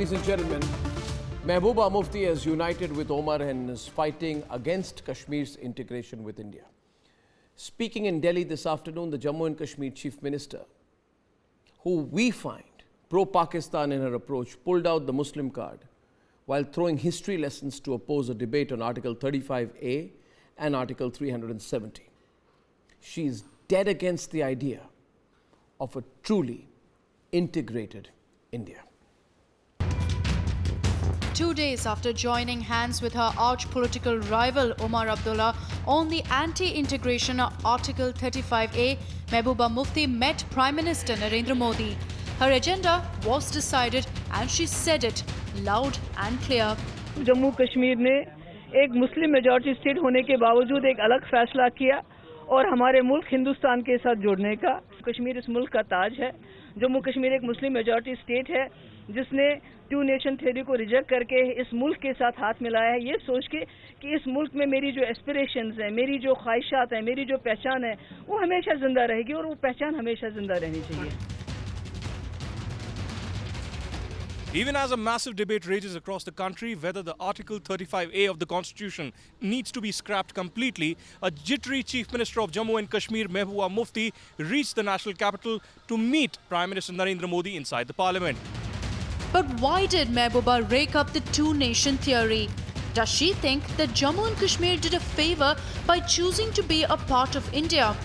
Ladies and gentlemen, Mehbooba Mufti has united with Omar and is fighting against Kashmir's integration with India. Speaking in Delhi this afternoon, the Jammu and Kashmir Chief Minister, who we find pro-Pakistan in her approach, pulled out the Muslim card while throwing history lessons to oppose a debate on Article 35A and Article 370. She is dead against the idea of a truly integrated India. 2 days after joining hands with her arch political rival Omar Abdullah on the anti-integration Article 35A, Mehbooba Mufti met Prime Minister Narendra Modi. Her agenda was decided and she said it loud and clear. Jammu Kashmir ने एक Muslim majority state होने के बावजूद एक अलग फैसला किया और हमारे मुल्क हिंदुस्तान के साथ जुड़ने का। कश्मीर इस मुल्क का ताज है। जम्मू कश्मीर एक मुस्लिम मेजॉरिटी स्टेट है जिसने टू नेशन थ्योरी को रिजेक्ट करके इस मुल्क के साथ हाथ मिलाया है, ये सोच के कि इस मुल्क में मेरी जो एस्पिरेशंस हैं, मेरी जो ख्वाहिशात हैं, मेरी जो पहचान है, वो हमेशा जिंदा रहेगी और वो पहचान हमेशा जिंदा रहनी चाहिए। Even as a massive debate rages across the country whether the Article 35A of the Constitution needs to be scrapped completely, a jittery Chief Minister of Jammu and Kashmir, Mehbooba Mufti, reached the national capital to meet Prime Minister Narendra Modi inside the parliament. But why did Mehbooba rake up the two-nation theory? Does she think that Jammu and Kashmir did a favor by choosing to be a part of India?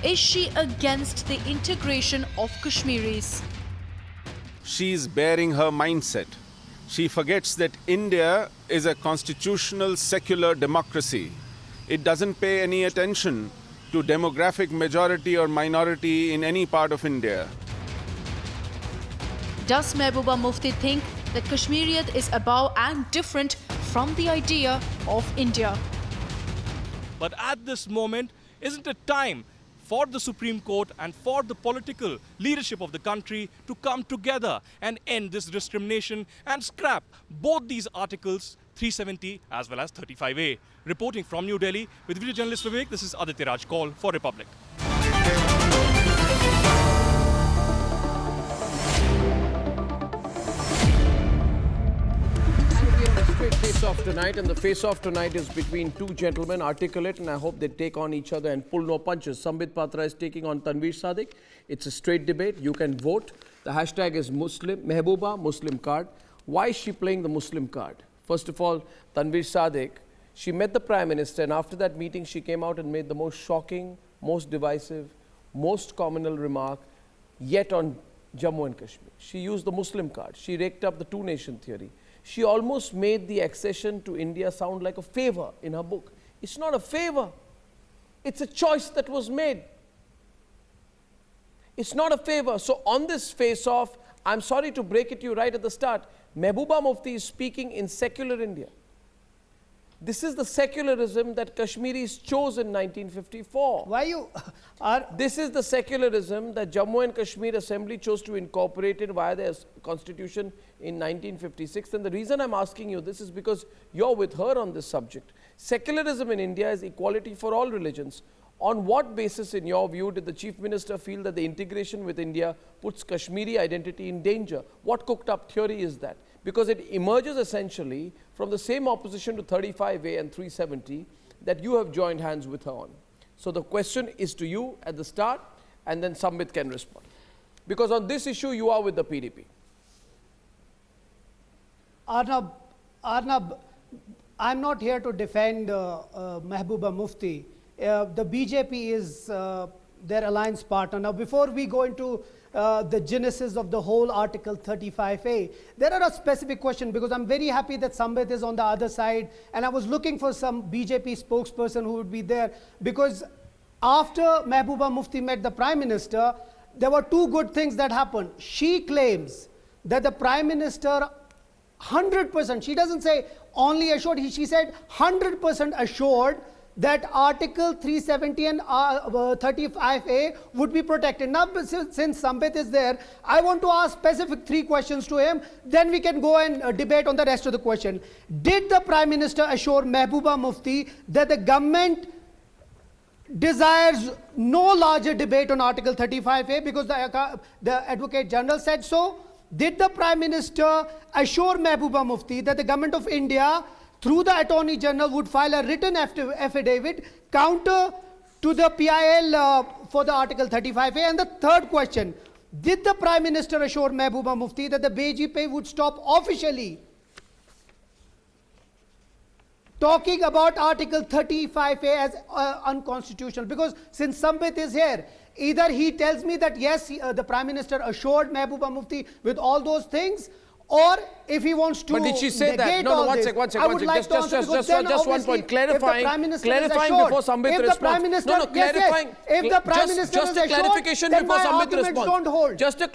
Is she against the integration of Kashmiris? She is bearing her mindset. She forgets that India is a constitutional secular democracy. It doesn't pay any attention to demographic majority or minority in any part of India. Does Mehbooba Mufti think that Kashmiriyat is above and different from the idea of India? But at this moment, isn't it time for the Supreme Court and for the political leadership of the country to come together and end this discrimination and scrap both these articles, 370 as well as 35A. Reporting from New Delhi with video journalist Vivek, this is Aditya Raj Kaul for Republic. Face-off tonight, and the face-off tonight is between two gentlemen, articulate, and I hope they take on each other and pull no punches. Sambit Patra is taking on Tanveer Sadiq. It's a straight debate. You can vote. The hashtag is Muslim, Mehbooba Muslim card. Why is she playing the Muslim card? First of all, Tanveer Sadiq, she met the Prime Minister, and after that meeting, she came out and made the most shocking, most divisive, most communal remark yet on Jammu and Kashmir. She used the Muslim card. She raked up the two-nation theory. She almost made the accession to India sound like a favor in her book. It's not a favor. It's a choice that was made. It's not a favor. So on this face-off, I'm sorry to break it to you right at the start, Mehbooba Mufti is speaking in secular India. This is the secularism that Kashmiris chose in 1954. Why you are... This is the secularism that Jammu and Kashmir Assembly chose to incorporate it via their constitution in 1956. And the reason I'm asking you this is because you're with her on this subject. Secularism in India is equality for all religions. On what basis, in your view, did the Chief Minister feel that the integration with India puts Kashmiri identity in danger? What cooked up theory is that? Because it emerges essentially from the same opposition to 35A and 370 that you have joined hands with her on. So the question is to you at the start, and then Sambit can respond. Because on this issue, you are with the PDP. Arnab, I'm not here to defend Mehbooba Mufti. The BJP is their alliance partner. Now, before we go into the genesis of the whole Article 35A, there are a specific question, because I'm very happy that Sambit is on the other side, and I was looking for some BJP spokesperson who would be there, because after Mehbooba Mufti met the Prime Minister, there were two good things that happened. She claims that the Prime Minister 100%, she doesn't say only assured, she said 100% assured that Article 370 and 35A would be protected. Now, since Sambit is there, I want to ask specific 3 questions to him, then we can go and debate on the rest of the question. Did the Prime Minister assure Mehbooba Mufti that the government desires no larger debate on Article 35A because the Advocate General said so? did the Prime Minister assure Mehbooba Mufti that the government of India, through the Attorney General, would file a written affidavit counter to the PIL for the Article 35A? And the third question, did the Prime Minister assure Mehbooba Mufti that the BJP would stop officially talking about Article 35A as unconstitutional? Because since Sambit is here, either he tells me that yes, the Prime Minister assured Mehbooba Mufti with all those things, or if he wants to. But did she say that? No, one sec. Just one point. Clarifying before Sambit responds. Clarifying. If the Prime Minister is assured, then my arguments don't hold. Just a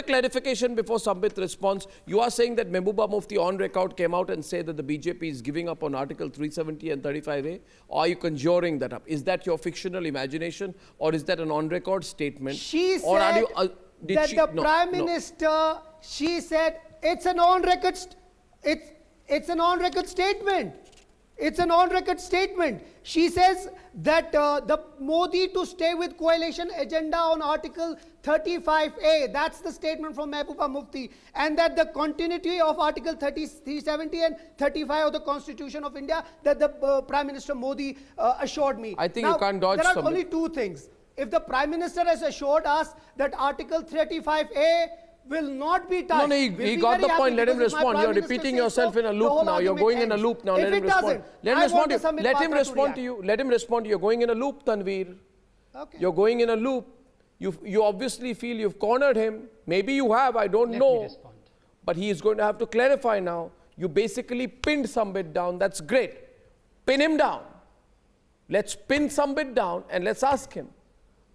clarification before Sambit responds. You are saying that Mehbooba Mufti on record came out and said that the BJP is giving up on Article 370 and 35A? Or are you conjuring that up? Is that your fictional imagination, or is that an on record statement? She said, or are you, Prime Minister, she said it's an on-record, it's an on-record statement. It's an on-record statement. She says that the Modi to stay with coalition agenda on Article 35A. That's the statement from Mehbooba Mufti. And that the continuity of Article 370 and 35 of the Constitution of India, that the Prime Minister Modi assured me. I think now, you can't dodge there are something. only two things. If the Prime Minister has assured us that Article 35A will not be touched. No, he got the point. Let him respond. You're repeating yourself in a loop now. You're going in a loop now. Let him respond. Let him respond to you. Let him respond to you. You're going in a loop, Tanveer. Okay. You're going in a loop. You obviously feel you've cornered him. Maybe you have. I don't know. Let me respond. But he is going to have to clarify now. You basically pinned Sambit down. That's great. Pin him down. Let's pin Sambit down and let's ask him.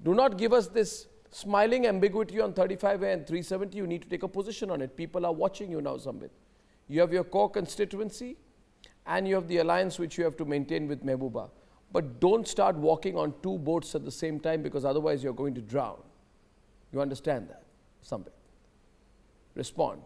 Do not give us this smiling ambiguity on 35A and 370. You need to take a position on it. People are watching you now, Sambit. You have your core constituency and you have the alliance which you have to maintain with Mehbooba. But don't start walking on two boats at the same time, because otherwise you're going to drown. You understand that, Sambit? Respond.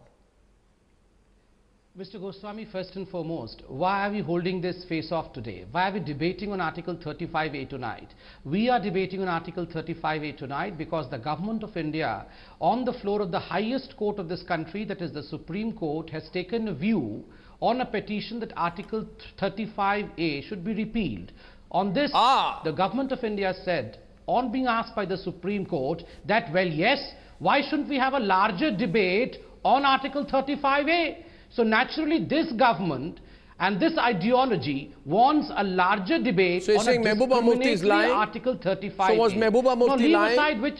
Mr. Goswami, first and foremost, why are we holding this face-off today? Why are we debating on Article 35A tonight? We are debating on Article 35A tonight because the government of India, on the floor of the highest court of this country, that is the Supreme Court, has taken a view on a petition that Article 35A should be repealed. On this, the government of India said, on being asked by the Supreme Court, that, well, yes, why shouldn't we have a larger debate on Article 35A? So naturally, this government and this ideology wants a larger debate. So you're saying Mehbooba Mufti is lying? Article 35. So was Mehbooba Mufti lying?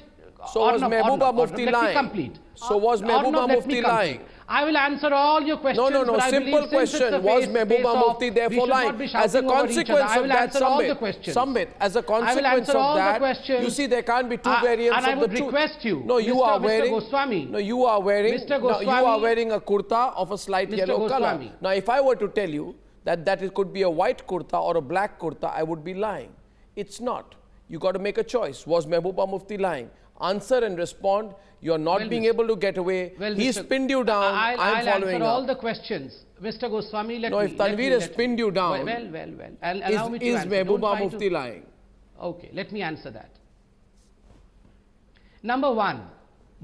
So was Mehbooba Mufti lying? So was Mehbooba Mufti lying? I will answer all your questions. No. Simple question. Was Mehbooba Mufti therefore lying? As a consequence of that, Sambit, as a consequence of that, you see, there can't be two variants of the truth. And I would request you, no, you are wearing, Mr. Goswami. No, you are wearing, Mr. Goswami, no, you are wearing a kurta of a slight yellow color. Goswami. Now, if I were to tell you that it could be a white kurta or a black kurta, I would be lying. It's not. You got to make a choice. Was Mehbooba Mufti lying? Answer and respond. You're not being able to get away. He's pinned you down. I'm following I'll answer up. all the questions. Mr. Goswami, let me... No, if Tanveer has pinned you down, well. Allow me to answer. Is Mehbooba Mufti lying? Okay, let me answer that. Number one,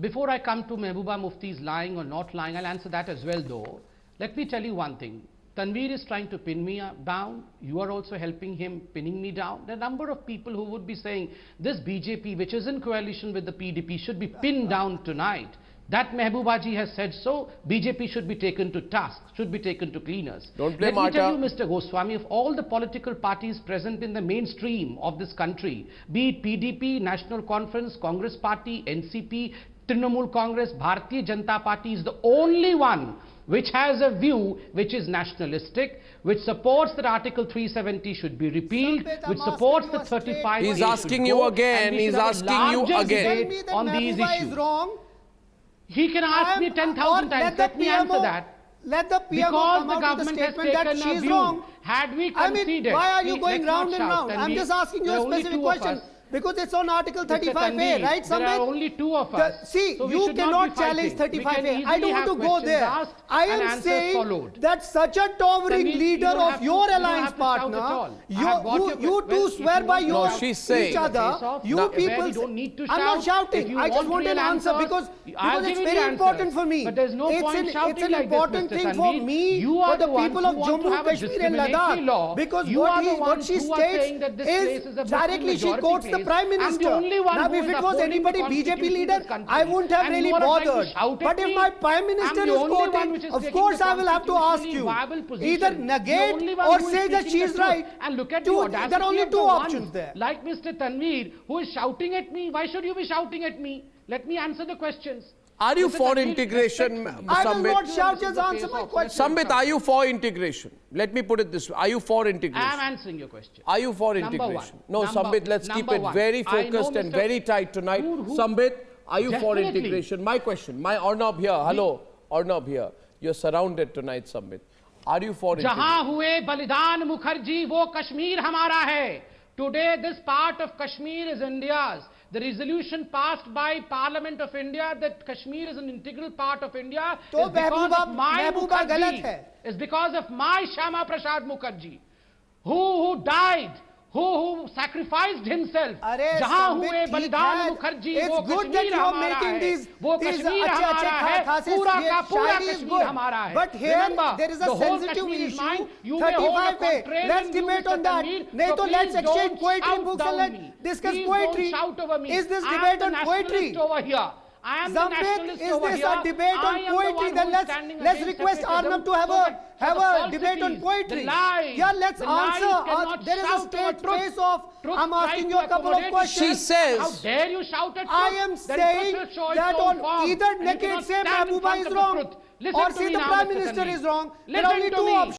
before I come to Mehbooba Mufti's lying or not lying, I'll answer that as well though. Let me tell you one thing. Tanveer is trying to pin me down. You are also helping him pinning me down. There are a number of people who would be saying this BJP, which is in coalition with the PDP, should be pinned down tonight. That Mehbooba ji has said so. BJP should be taken to task, should be taken to cleaners. Don't blame Let me tell you, Mr. Goswami, of all the political parties present in the mainstream of this country, be it PDP, National Conference, Congress Party, NCP, Trinamool Congress, Bharatiya Janata Party is the only one which has a view which is nationalistic, which supports that Article 370 should be repealed, which supports the 35. He's asking you again. He's asking you again. On these issues. Wrong. He can ask me 10,000 times. Let me answer that. Let the PMO because come the out with a government has statement that taken she's a view. wrong. Had we I conceded, mean, why are you going let's not round and shout, round? I'm just asking you a specific question. Because it's on Article Mr. 35A, Tanveer, right, there Sambit? are only two of us. See, so we you should not cannot be challenge fighting. We 35A. can I don't easily want to have go questions there. asked I and am answers saying followed. that such a towering Tanveer, leader you don't of have your to- you don't alliance have to shout at partner, all. I have got your you que- two well, if swear you by want your No, she's saying- each other. Face-off, You where people, you don't need to I'm not shout. shouting. If you I just want want an real answer answers, because I'll it's give you very the important answers. for me. But there's no point it's shouting an like this, important Mr. thing for Tanveer. me, You for are the the ones people who of want to Jammu, have a Kashmir and discriminatory Ladakh. law. Because You are the what ones she who are saying states that this place is a Muslim directly she majority quotes the place. Prime I'm the Minister. only one Now, who if is it was upholding anybody the BJP constitution leader, of this country. I wouldn't have And really you are trying to bothered. shout at But if me. my Prime Minister I'm the is only one quoting, which is of taking course the I will have to ask constitutionally you. viable position. Either The negate only one or who is say that speaking she the is truth. right. And look at the There audacity are only of the two ones options there. like Mr. Tanveer, who is shouting at me. Why should you be shouting at me? Let me answer the questions. Are you Mr. for Tanveer, integration, respectfully. I will Sambit? not shout, This is just the answer face my of- question. Sambit, are you for integration? Let me put it this way. Are you for I am integration? answering your question. Are you for Number integration? one. No, Number- Sambit, let's keep number it one. very I know focused and Mr. very tight tonight. Who- Sambit, are you for Definitely. integration? My question, my Arnab here. Hello, Arnab here. You're surrounded tonight, Sambit. Are you for integration? जहां हुए बलिदान मुखर्जी वो कश्मीर हमारा है. Today this part of Kashmir is India's. The resolution passed by Parliament of India that Kashmir is an integral part of India तो is because Mehbooba- of my महबूबा गलत Mukherjee. है. Is because of my Shama Prasad Mukherjee, who died, who sacrificed himself. अरे जहां संबित हुए ठीक बलिदान है. Mukherjee It's वो good that Kashmir you are हमारा making है. these वो कश्मीर हमारा है. खासे पूरा का पूरा शायरी is कश्मीर good. हमारा है. But here Remember, there is a the whole sensitive Kashmir is issue. mine. You may hold a 35A. contrarian Let's view, debate Mr. on that. Tanveer, नहीं so तो please let's exchange don't poetry shout books and down let's me. discuss Please poetry. Don't shout over me. Is this I am debate the on poetry? nationalist over here. I am the Sambit, nationalist is over this here. a debate I on am the poetry? one Then who is standing let's against request separatism Arnab to have so a that debate on falsities, poetry. the lies, Yeah, let's the lies answer. cannot There is a shout over straight truth. face off. Truth I'm tries asking to you a couple of accommodate. questions. She says- How dare you shout at truth? I am Then saying truth will show its that own on form, either and you negate cannot say stand in Mehbooba front is of the wrong truth. Listen or to say me the now, Prime Mr. Minister Tanveer. is wrong. There Listen are only to two me. options.